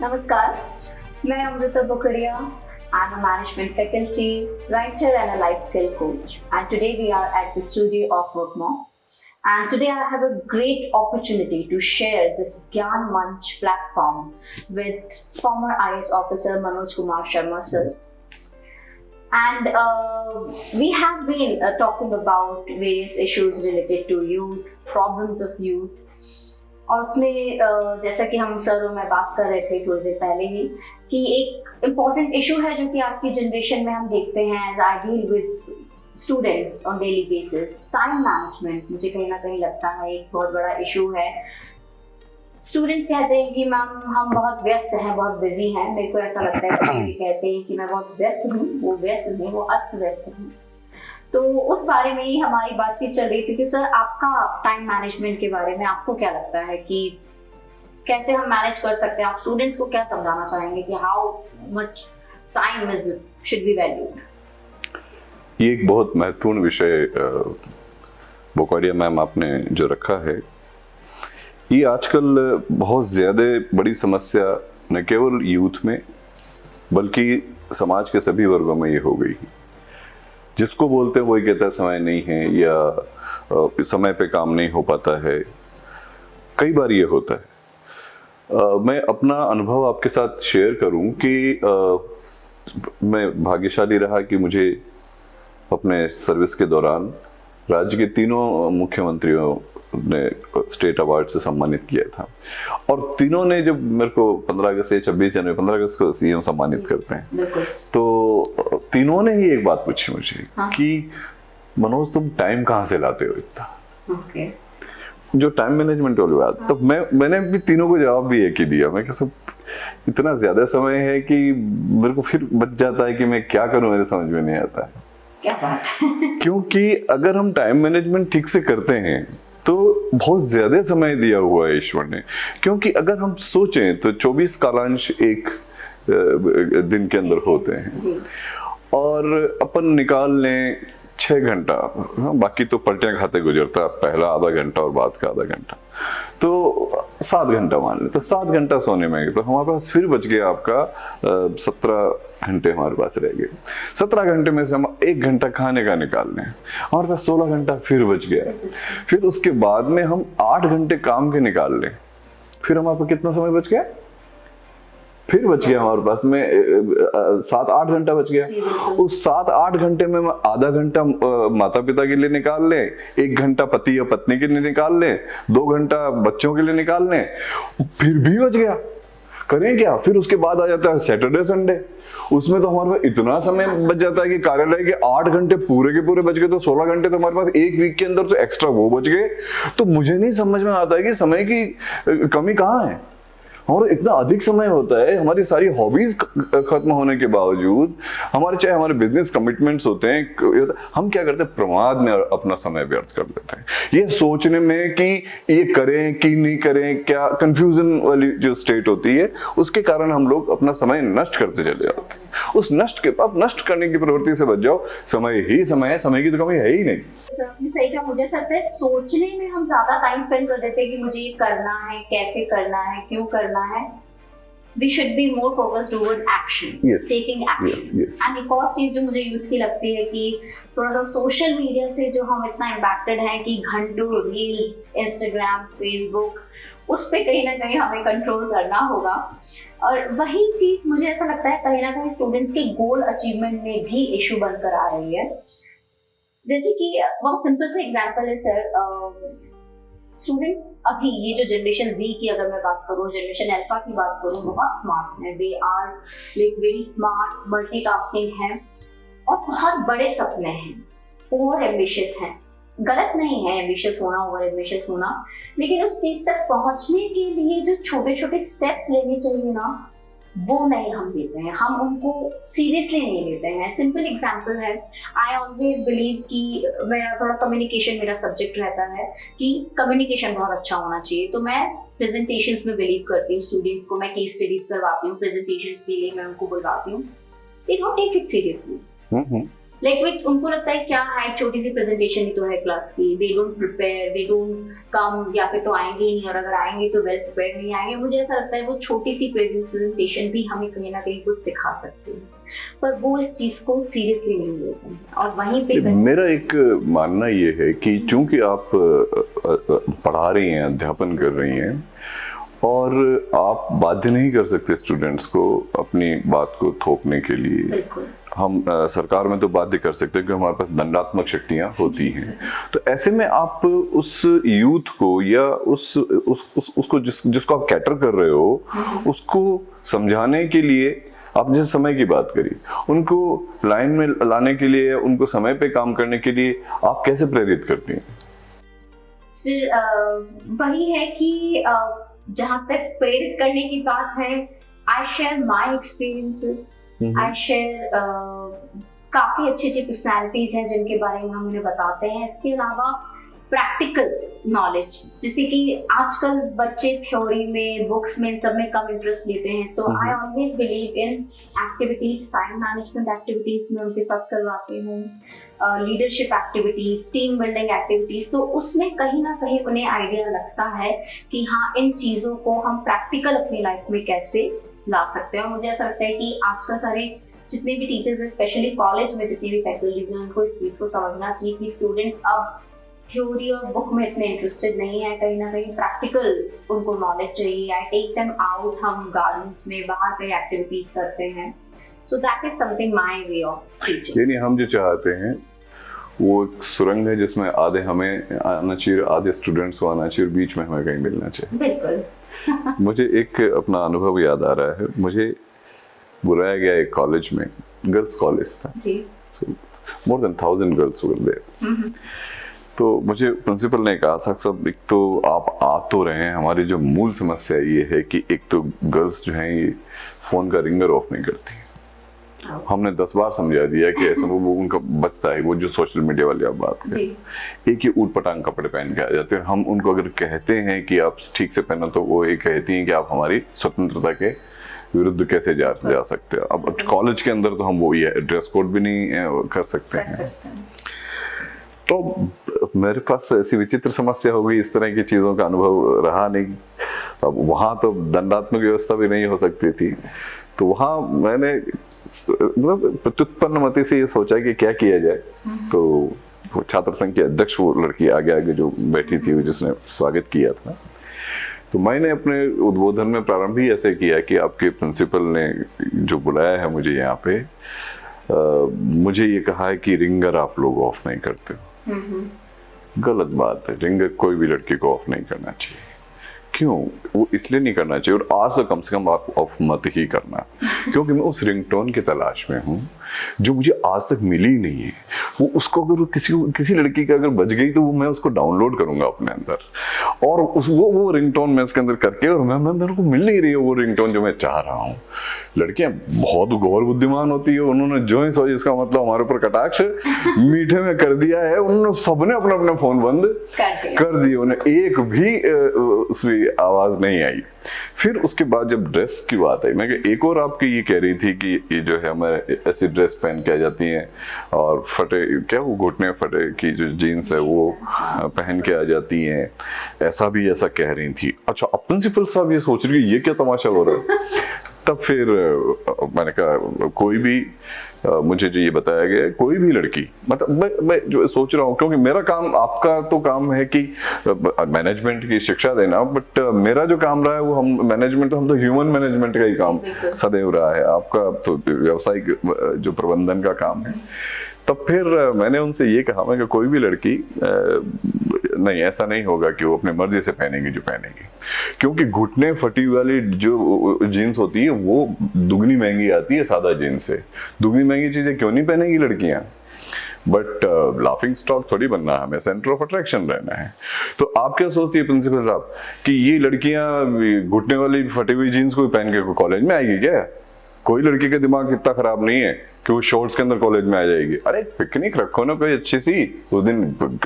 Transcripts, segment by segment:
नमस्कार, मैं Amrita Bukaria. I'm a management faculty, writer and a life skill coach. And today we are at the studio of Workmore. And today I have a great opportunity to share this Gyan Manch platform with former IAS officer Manoj Kumar Sharma sir. And we have been talking about various issues related to youth, problems of youth. और उसमें जैसा कि हम sir और मैं बात कर रहे थे थोड़ी देर पहले ही कि एक इम्पॉर्टेंट इशू है जो कि आज की जनरेशन में हम देखते हैं as I deal with students on daily basis, time management मुझे कहीं ना कहीं लगता है एक बहुत बड़ा इशू है। स्टूडेंट्स कहते हैं कि मैम हम बहुत व्यस्त हैं, बहुत बिजी हैं। मेरे को ऐसा लगता है कि कहते हैं कि मैं बहुत व्यस्त हूँ, वो व्यस्त नहीं, वो अस्त व्यस्त हूँ। तो उस बारे में ही हमारी बातचीत चल रही थी कि सर आपका टाइम मैनेजमेंट के बारे में आपको क्या लगता है कि कैसे हम मैनेज कर सकते हैं? आप स्टूडेंट्स को क्या समझाना चाहेंगे कि how much time is should be valued? ये एक बहुत महत्वपूर्ण विषय बुकारिया मैम आपने जो रखा है, ये आजकल बहुत ज़्यादा बड़ी समस्या न केवल यूथ में बल्कि समाज के सभी वर्गों में ये हो गई। जिसको बोलते हैं वही कहता है समय नहीं है या समय पे काम नहीं हो पाता है। कई बार ये होता है। मैं अपना अनुभव आपके साथ शेयर करूं कि मैं भाग्यशाली रहा कि मुझे अपने सर्विस के दौरान राज्य के तीनों मुख्यमंत्रियों ने स्टेट अवार्ड से सम्मानित किया था और तीनों ने जब मेरे को 15 अगस्त से 26 जनवरी 15 अगस्त को सीएम सम्मानित करते हैं तो तीनों ने ही एक बात पूछी मुझे कि मनोज तुम टाइम कहाँ से लाते हो इतना? जो टाइम मैनेजमेंट वाली बात, तो मैंने भी तीनों को जवाब भी एक ही दिया। मैं सब इतना ज्यादा समय है कि मेरे को फिर बच जाता है कि मैं क्या करूं, मेरे समझ में नहीं आता है। क्या बात है? क्योंकि अगर हम टाइम मैनेजमेंट ठीक से करते हैं तो बहुत ज्यादा समय दिया हुआ है ईश्वर ने। क्योंकि अगर हम सोचें तो 24 कालांश एक दिन के अंदर होते हैं और अपन निकाल लें 6 घंटा, बाकी तो पलटियां खाते गुजरता, पहला आधा घंटा और बाद का आधा घंटा, तो 7 घंटा मान लें। तो 7 घंटा सोने में तो हमारे पास फिर बच गया आपका 17 घंटे हमारे पास रह गए। 17 घंटे में से हम 1 घंटा खाने का निकाल लें, हमारे पास 16 घंटा फिर बच गया। फिर उसके बाद में हम 8 घंटे काम के निकाल लें, फिर हमारे पास कितना समय बच गया? फिर बच गया हमारे पास में 7-8 घंटा बच गया। उस 7-8 घंटे में आधा घंटा माता पिता के लिए निकाल लें, 1 घंटा पति या पत्नी के लिए निकाल लें, 2 घंटा बच्चों के लिए निकाल लें, फिर भी बच गया। करें क्या? फिर उसके बाद आ जाता है सैटरडे संडे, उसमें तो हमारे पास इतना समय बच जाता है कि कार्यालय के 8 घंटे पूरे के पूरे बच गए, तो 16 घंटे तो हमारे पास एक वीक के अंदर तो एक्स्ट्रा वो बच गए। तो मुझे नहीं समझ में आता है कि समय की कमी कहाँ है। और इतना अधिक समय होता है, हमारी सारी हॉबीज खत्म होने के बावजूद हमारे चाहे हमारे बिजनेस कमिटमेंट्स होते हैं, हम क्या करते हैं? प्रमाद में अपना समय व्यर्थ कर देते हैं, ये सोचने में कि ये करें कि नहीं करें, क्या कंफ्यूजन वाली जो स्टेट होती है उसके कारण हम लोग अपना समय नष्ट करते चले जाते हैं। उस नष्ट करने की प्रवृत्ति से बच जाओ। समय ही समय है, समय की तो कमी है ही नहीं। आपने सही कहा। मुझे ऐसा लगता है सोचने में हम ज्यादा टाइम स्पेंड कर देते हैं कि मुझे ये करना है, कैसे करना है, क्यों करना है। We should be more focused towards action, taking action. And एक और चीज जो मुझे यूथ की लगती है कि थोड़ा सा सोशल मीडिया से जो हम इतना इम्पैक्टेड हैं कि घंटों रील्स, इंस्टाग्राम, फेसबुक, उस पे कहीं ना कहीं हमें कंट्रोल करना होगा। और वही चीज मुझे ऐसा लगता है कहीं ना कहीं स्टूडेंट्स के गोल अचीवमेंट में भी इशू बनकर आ रही है। जैसे कि बहुत सिंपल से एग्जांपल है सर, स्टूडेंट्स अभी ये जो जनरेशन जी की अगर मैं बात करूँ, जनरेशन अल्फा की बात करूँ, बहुत स्मार्ट है। They are like very smart, multitasking है और बहुत बड़े सपने हैं, ओवर एम्बिशियस हैं। गलत नहीं है एम्बिशियस होना, ओवर एम्बिशियस होना, लेकिन उस चीज तक पहुंचने के लिए जो छोटे छोटे स्टेप्स लेने चाहिए ना, वो नहीं हम लेते हैं, हम उनको सीरियसली नहीं लेते हैं। सिंपल एग्जांपल है, आई ऑलवेज बिलीव कि मेरा थोड़ा कम्युनिकेशन मेरा सब्जेक्ट रहता है कि कम्युनिकेशन बहुत अच्छा होना चाहिए, तो मैं प्रेजेंटेशंस में बिलीव करती हूँ। स्टूडेंट्स को मैं केस स्टडीज करवाती हूँ, प्रेजेंटेशंस के लिए मैं उनको बुलवाती हूँ, they don't take it seriously. Like उनको लगता है क्या है, छोटी सी प्रेजेंटेशन ही तो है क्लास की, they don't prepare, they don't come, या फिर तो आएंगे ही नहीं, और अगर आएंगे तो वेल प्रिपेयर्ड नहीं आएंगे। मुझे ऐसा लगता है वो छोटी सी प्रेजेंटेशन भी हमें कहीं ना कहीं कुछ सिखा सकती है, पर वो इस चीज को सीरियसली नहीं लेते हैं। और वहीं पे मेरा एक मानना ये है कि चूंकि आप पढ़ा रही हैं, अध्यापन कर रही हैं, और आप बाध्य नहीं कर सकते स्टूडेंट्स को अपनी बात को थोपने के लिए। बिल्कुल। हम सरकार में तो बाध्य कर सकते हैं, क्योंकि हमारे पास दंडात्मक शक्तियां होती हैं। तो ऐसे में आप उस यूथ को या उसको जिसको आप कैटर कर रहे हो, उसको समझाने के लिए आप जिस समय की बात करी, उनको लाइन में लाने के लिए, उनको समय पे काम करने के लिए आप कैसे प्रेरित करती हैं? सर वही है कि जहां तक प्रेरित करने की बात है, I share my experiences, I share काफी अच्छी अच्छी पर्सनैलिटीज हैं जिनके बारे में हम उन्हें बताते हैं। इसके अलावा प्रैक्टिकल नॉलेज, जैसे कि आजकल बच्चे थ्योरी में, बुक्स में, इन सब में कम इंटरेस्ट लेते हैं, तो I always believe in activities, time management activities में उनके साथ करवाती हूँ, leadership activities, team building activities. तो उसमें कहीं ना कहीं उन्हें आइडिया लगता है कि हाँ, इन चीजों को हम प्रैक्टिकल अपनी लाइफ में कैसे ला सकते हैं। और मुझे ऐसा लगता है कि आजकल सारे जितने भी टीचर्स हैं, स्पेशली कॉलेज में जितने भी फैकल्टीज हैं, उनको इस चीज को समझना चाहिए कि स्टूडेंट्स अब थ्योरी और बुक में इतने इंटरेस्टेड नहीं है, कहीं ना कहीं प्रैक्टिकल उनको नॉलेज चाहिए। आई टेक देम आउट, हम गार्डन्स में बाहर कई एक्टिविटीज करते हैं। So that is something my way of teaching. यानी हम जो चाहते हैं वो एक सुरंग है जिसमें आधे हमें आना चाहिए, आधे स्टूडेंट्स को आना चाहिए, और बीच में हमें कहीं मिलना चाहिए। बिल्कुल। मुझे एक अपना अनुभव याद आ रहा है। मुझे बुलाया गया एक कॉलेज में, गर्ल्स कॉलेज था, more than 1000 girls were there. तो मुझे प्रिंसिपल ने कहा था, सब एक तो आप आ तो रहे हैं, हमारी जो मूल समस्या ये है कि एक तो गर्ल्स जो हैं ये फोन का रिंगर ऑफ नहीं करती। हमने 10 बार समझा दिया कि ऐसा वो उनका बचता है, वो जो सोशल मीडिया वाली आप बात करें, एक ही ऊट पटांग कपड़े पहन के आ जाते हैं। हम उनको अगर कहते हैं कि आप ठीक से पहना, तो वो ये कहती हैं कि आप हमारी स्वतंत्रता के विरुद्ध कैसे जा सकते हैं। अब कॉलेज के अंदर तो हम वो ये ड्रेस कोड भी नहीं कर सकते हैं। तो मेरे पास ऐसी विचित्र समस्या हो गई, इस तरह की चीज़ों का अनुभव रहा नहीं। अब वहाँ तो दंडात्मक व्यवस्था भी नहीं हो सकती थी, तो वहाँ मैंने मतलब प्रत्युत्पन्न मति से ये सोचा कि क्या किया जाए। तो वो छात्र संघ की अध्यक्ष, वो लड़की आगे जो बैठी थी, जिसने स्वागत किया था, तो मैंने अपने उद्बोधन में प्रारंभ ही ऐसे किया कि आपके प्रिंसिपल ने जो बुलाया है मुझे यहाँ पे, मुझे ये कहा है कि रिंगर आप लोग ऑफ नहीं करते हो। गलत बात है, रिंगर कोई भी लड़की को ऑफ नहीं करना चाहिए। क्यों? वो इसलिए नहीं करना चाहिए, और आज तो कम से कम आप ऑफ मत ही करना, क्योंकि मैं उस रिंगटोन की तलाश में हूँ जो मुझे आज तक मिली नहीं है। वो उसको अगर किसी लड़की का अगर बज गई, तो वो मैं उसको डाउनलोड करूंगा अपने अंदर, और वो रिंगटोन मैं इसके अंदर करके, और मेरे को मिल नहीं रही है वो रिंगटोन जो मैं चाह रहा हूँ। लड़कियां बहुत गौर बुद्धिमान होती है, उन्होंने जो ही सोचा इसका मतलब हमारे ऊपर कटाक्ष मीठे में कर दिया है। उन्होंने सबने अपना अपना फोन बंद कर दिए, उन्हें एक भी उसमें आवाज नहीं आई। फिर उसके बाद जब ड्रेस की बात आई, मैं एक और आपकी ये कह रही थी कि ये जो है हमारे ऐसी ड्रेस पहन के आ जाती हैं, और फटे, क्या वो घुटने फटे की जो जीन्स है वो पहन के आ जाती हैं, ऐसा कह रही थी। अच्छा, अब प्रिंसिपल साहब ये सोच रही है ये क्या तमाशा हो रहा है। तब फिर मैंने कहा कोई भी मुझे जो ये बताया गया, कोई भी लड़की, मतलब मैं जो सोच रहा हूँ, क्योंकि मेरा काम, आपका तो काम है कि मैनेजमेंट की शिक्षा देना, बट मेरा जो काम रहा है वो हम तो ह्यूमन मैनेजमेंट का ही काम सदैव रहा है। आपका तो व्यावसायिक जो प्रबंधन का काम है। तब फिर मैंने उनसे ये कहा, मैं कि कोई भी लड़की नहीं, ऐसा नहीं होगा कि वो अपने मर्जी से पहनेगी जो पहनेगी, क्योंकि घुटने फटी वाली जो जीन्स होती है वो दुगनी महंगी आती है सादा जीन्स से। दुगनी महंगी चीजें क्यों नहीं पहनेगी लड़कियां? बट लाफिंग स्टॉक थोड़ी बनना है, हमें सेंटर ऑफ अट्रैक्शन रहना है। तो आप क्या सोचती है प्रिंसिपल साहब कि ये लड़कियां घुटने वाली फटी हुई जीन्स को पहन के कॉलेज में आएगी क्या? कोई लड़की का दिमाग इतना खराब नहीं है। कि वो शॉर्ट्स के अंदर कॉलेज में आ जाएगी। अरे पिकनिक रखो ना कोई अच्छी सी उस दिन,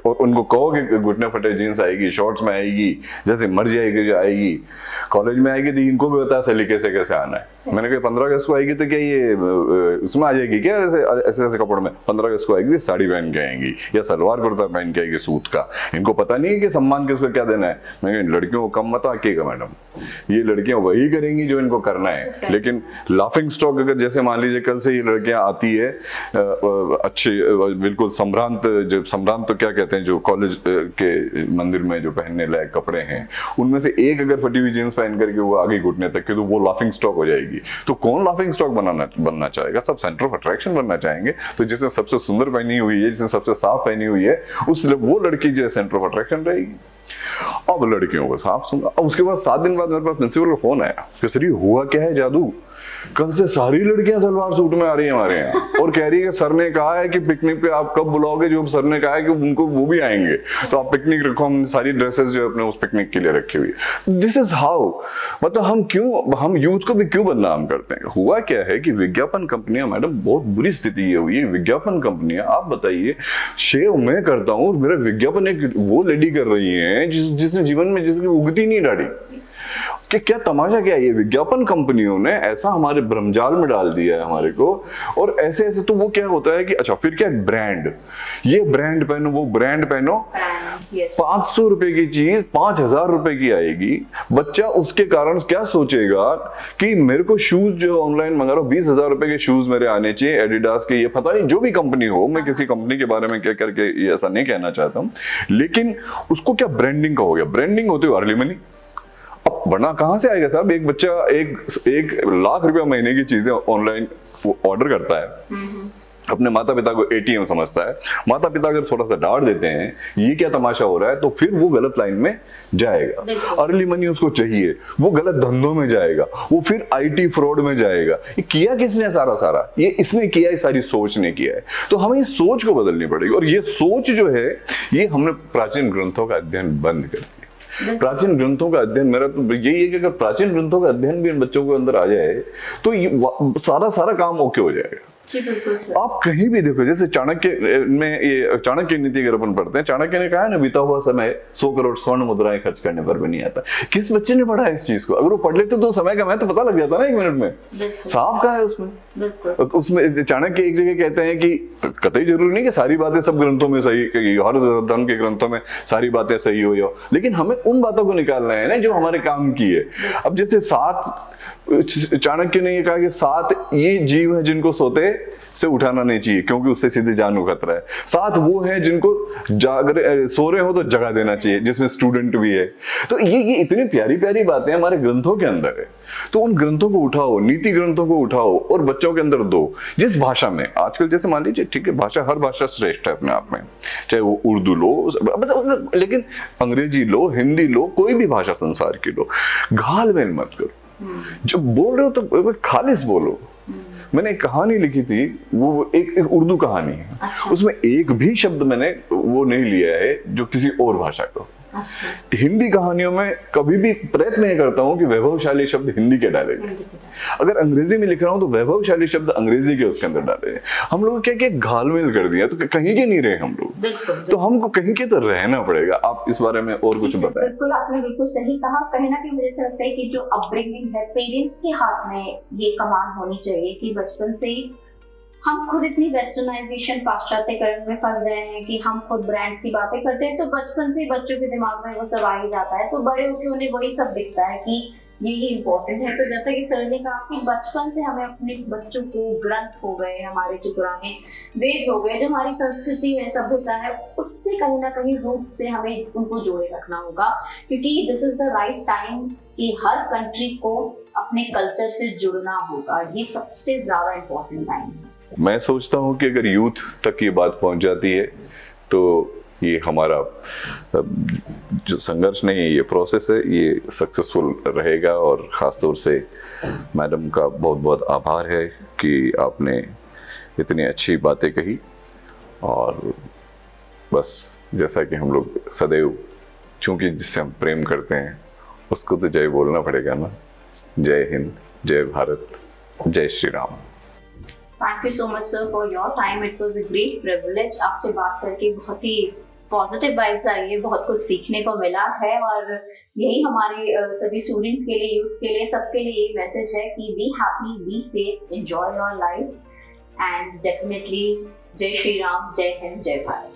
और उनको कहो कि घुटने फटे जीन्स आएगी, शॉर्ट्स में आएगी, जैसे मर्जी आएगी जो आएगी। कॉलेज में आएगी तो इनको भी पता है सलीके से कैसे आना है। मैंने कहा 15 अगस्त को आएगी तो क्या ये उसमें आ जाएगी क्या, ऐसे ऐसे कपड़ों में? 15 अगस्त को आएगी साड़ी पहन के आएंगी या सलवार कुर्ता पहन के आएगी सूट का। इनको पता नहीं है कि सम्मान किसको क्या देना है। मैं लड़कियों को कम मत आकिएगा मैडम, ये लड़कियां वही करेंगी जो इनको करना है। लेकिन लाफिंग स्टॉक अगर जैसे मान लीजिए कल से ये लड़कियां आती है अच्छी बिल्कुल सम्भ्रांत तो क्या कहते हैं, जो कॉलेज के मंदिर में जो पहनने लायक कपड़े हैं उनमें से एक अगर फटी हुई जींस पहन करके वो आगे घुटने तक के, तो वो लाफिंग स्टॉक हो जाएगी। तो कौन लाफिंग स्टॉक बनना चाहेगा? सब सेंटर ऑफ अट्रैक्शन बनना चाहेंगे। तो जिसने सबसे सुंदर पहनी हुई है, जिसने सबसे साफ पहनी हुई है, वो लड़की जो है सेंटर ऑफ अट्रैक्शन रहेगी। अब लड़कियों को साफ सुना। अब उसके बाद 7 दिन बाद मेरे पास प्रिंसिपल का फोन आया कि सर हुआ क्या है जादू, कल से सारी लड़कियां सलवार सूट में आ रही है हमारे यहाँ, और कह रही है कि सर ने कहा है कि पिकनिक पे आप कब बुलाओगे, जो सर ने कहा है कि उनको वो भी आएंगे, तो आप पिकनिक रखो। हम सारी ड्रेसेस जो अपने उस पिकनिक के लिए रखी हुई है। दिस इज हाउ, मतलब हम यूथ को भी क्यों बदनाम करते हैं? हुआ क्या है कि विज्ञापन कंपनियां, मैडम बहुत बुरी स्थिति ये हुई है, विज्ञापन कंपनियां, आप बताइए, शेव मैं करता हूँ और मेरा विज्ञापन एक वो लेडी कर रही है जिसने जीवन में जिसकी उगती नहीं दाढ़ी। कि क्या तमाशा क्या है? ये विज्ञापन कंपनियों ने ऐसा हमारे भ्रमजाल में डाल दिया है हमारे को। और ऐसे ऐसे तो वो क्या होता है कि अच्छा फिर क्या ब्रांड, ये ब्रांड पहनो, वो ब्रांड पहनो, 500 रुपए की चीज 5000 रुपए की आएगी। बच्चा उसके कारण क्या सोचेगा कि मेरे को शूज जो ऑनलाइन मंगा रहा हूँ 20,000 रुपए के शूज मेरे आने चाहिए, एडिडास के, ये पता नहीं जो भी कंपनी हो, मैं किसी कंपनी के बारे में क्या करके ये ऐसा नहीं कहना चाहता हूँ, लेकिन उसको क्या ब्रांडिंग का हो गया। ब्रांडिंग होती है अर्ली मनी। अब वरना कहां से आएगा साहब? एक बच्चा 1 लाख रुपया महीने की चीजें ऑनलाइन ऑर्डर करता है, अपने माता पिता को एटीएम समझता है। माता पिता अगर थोड़ा सा डांट देते हैं ये क्या तमाशा हो रहा है, तो फिर वो गलत लाइन में जाएगा। अर्ली मनी उसको चाहिए, वो गलत धंधों में जाएगा, वो फिर आईटी फ्रॉड में जाएगा। ये किया किसने सारा? ये इसने किया है, सारी सोच ने किया है। तो हमें इस सोच को बदलनी पड़ेगी। और ये सोच जो है ये हमने प्राचीन ग्रंथों का अध्ययन बंद कर दिया। प्राचीन ग्रंथों का अध्ययन, मेरा तो यही है कि अगर प्राचीन ग्रंथों का अध्ययन भी इन बच्चों के अंदर आ जाए तो ये सारा काम ओके हो जाएगा। जी बिल्कुल सर। आप कहीं भी देखो, जैसे चाणक्य में, ये चाणक्य नीति अगर अपन पढ़ते हैं, चाणक्य ने कहा है ना, बीता हुआ समय 100 करोड़ स्वर्ण मुद्राएं खर्च करने पर भी नहीं आता। किस बच्चे ने पढ़ा है इस चीज को? अगर वो पढ़ लेते तो समय का महत्व पता लग जाता ना 1 मिनट में। साफ कहा है उसमें चाणक्य एक जगह कहते हैं कि कतई जरूरी नहीं कि सारी बातें सब ग्रंथों में सही, हर धर्म के ग्रंथों में सारी बातें सही हो, लेकिन हमें उन बातों को निकालना है ना जो हमारे काम की है। अब जैसे 7, चाणक्य ने ये कहा कि 7 ये जीव है जिनको सोते से उठाना नहीं चाहिए क्योंकि उससे सीधे जान को खतरा है। 7 वो है जिनको सो रहे हो तो जगा देना चाहिए, जिसमें स्टूडेंट भी है। तो ये इतनी प्यारी प्यारी बातें हमारे ग्रंथों के अंदर है। तो उन ग्रंथों को उठाओ, नीति ग्रंथों को उठाओ और बच्चों के अंदर दो। जिस भाषा में आजकल, जैसे मान लीजिए, ठीक है, भाषा, हर भाषा श्रेष्ठ है अपने आप में, चाहे वो उर्दू लो, मतलब, लेकिन अंग्रेजी लो, हिंदी लो, कोई भी भाषा संसार की लो, घाल मेल मत करो। जब बोल रहे हो तो खालिस बोलो। मैंने एक कहानी लिखी थी, वो एक उर्दू कहानी है। अच्छा। उसमें एक भी शब्द मैंने वो नहीं लिया है जो किसी और भाषा का। अच्छा। हिंदी कहानियों में कभी भी प्रयत्न नहीं करता हूँ कि वैभवशाली शब्द हिंदी के डाले जाए। अगर अंग्रेजी में लिख रहा हूँ तो वैभवशाली शब्द अंग्रेजी के उसके अंदर डाले जाए। हम लोग क्या घालमेल कर दिया, तो कहीं के नहीं रहे हम लोग, तो हमको कहीं के तो रहना पड़ेगा। आप इस बारे में और कुछ बताएं। बिल्कुल, आपने बिल्कुल सही कहा। कहीं ना कहीं मुझे ऐसा लगता है कि जो अपब्रिंगिंग है, पेरेंट्स के हाथ में ये कमान होनी चाहिए कि बचपन से ही हम खुद इतनी वेस्टर्नाइजेशन, पाश्चात्यकरण में फंस गए हैं कि हम खुद ब्रांड्स की बातें करते हैं, तो बचपन से बच्चों के दिमाग में वो सब आ ही जाता है। तो बड़े होकर उन्हें वही सब दिखता है कि यही इम्पोर्टेंट है। तो जैसा कि सर ने कहा कि बचपन से हमें अपने बच्चों को ग्रंथ हो गए, हमारे जो पुराने वेद हो गए, जो हमारी संस्कृति है, सभ्यता है, उससे कहीं ना कहीं रूट से हमें उनको जोड़े रखना होगा, क्योंकि this is the right time कि हर कंट्री को अपने कल्चर से जुड़ना होगा। ये सबसे ज्यादा इम्पोर्टेंट टाइम है। मैं सोचता हूँ कि अगर यूथ तक ये बात पहुंच जाती है तो ये हमारा जो संघर्ष नहीं है, ये प्रोसेस है, ये सक्सेसफुल रहेगा। और ख़ासतौर से मैडम का बहुत बहुत आभार है कि आपने इतनी अच्छी बातें कही। और बस जैसा कि हम लोग सदैव, चूँकि जिससे हम प्रेम करते हैं उसको तो जय बोलना पड़ेगा ना। जय हिंद, जय भारत, जय Shri Ram. Thank you so much sir for your time. It was a great privilege. आपसे बात करके बहुत ही पॉजिटिव वाइब्स आई है, बहुत कुछ सीखने को मिला है और यही हमारे सभी स्टूडेंट्स के लिए, यूथ के लिए, सबके लिए यही मैसेज है कि be happy, be safe, enjoy your life and definitely जय श्री राम, जय हिंद, जय भारत.